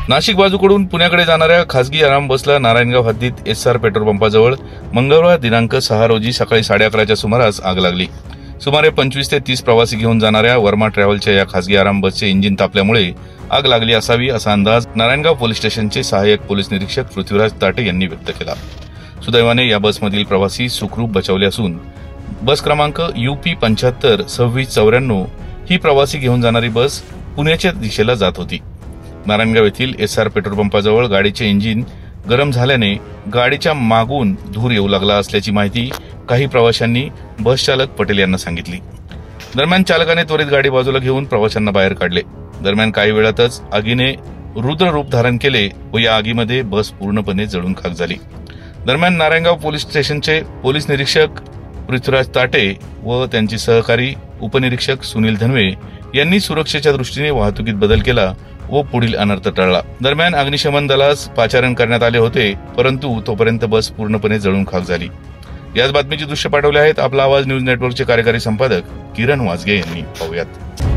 नाशिक बाजूकडून पुण्याकडे जाणाऱ्या खासगी आराम बसला नारायणगाव हद्दीत एसआर पेट्रोल पंपाजवळ मंगळवार दिनांक 6 रोजी सकाळी 11:30च्या सुमारास आग लागली। सुमारे 25 ते 30 प्रवासी घेऊन जाणाऱ्या वर्मा ट्रॅव्हलच्या या खासगी आराम बसचे इंजिन तापल्यामुळे आग लागली असावी असा अंदाज नारायणगाव पोलीस स्टेशनचे सहाय्यक पोलीस निरीक्षक पृथ्वीराज ताटे यांनी व्यक्त केला। सुदैवाने या बसमधील प्रवासी सुखरूप बचावले असून बस क्रमांक UP 752694 ही प्रवासी घेऊन जाणारी बस पुण्याच्या दिशेला जात होती। नारायणगाव येथील एसआर पेट्रोल पंपाजवळ गाडीचे इंजिन गरम झाल्याने गाडीच्या मागून धूर येऊ लागला असल्याची माहिती काही प्रवाशांनी बस चालक पटेल यांना सांगितली। दरम्यान चालकाने त्वरित गाडी बाजूला घेऊन प्रवाशांना बाहेर काढले। दरम्यान काही वेळातच आगीने रुद्र रूप धारण केले व या आगीमध्ये बस पूर्णपणे जळून खाक झाली। दरम्यान नारायणगाव पोलीस स्टेशनचे पोलीस निरीक्षक पृथ्वीराज ताटे व त्यांचे सहकारी उपनिरीक्षक सुनील धनवे यांनी सुरक्षेच्या दृष्टीने वाहतुकीत बदल केला व पुढील अनर्थ टळला। दरम्यान अग्निशमन दलास पाचारण करण्यात आले होते, परंतु तोपर्यंत बस पूर्णपणे जळून खाक झाली। याच बातमीचे दृश्य पाठवले आहेत आपला आवाज न्यूज नेटवर्कचे कार्यकारी संपादक किरण वाजगे यांनी। पाहूयात।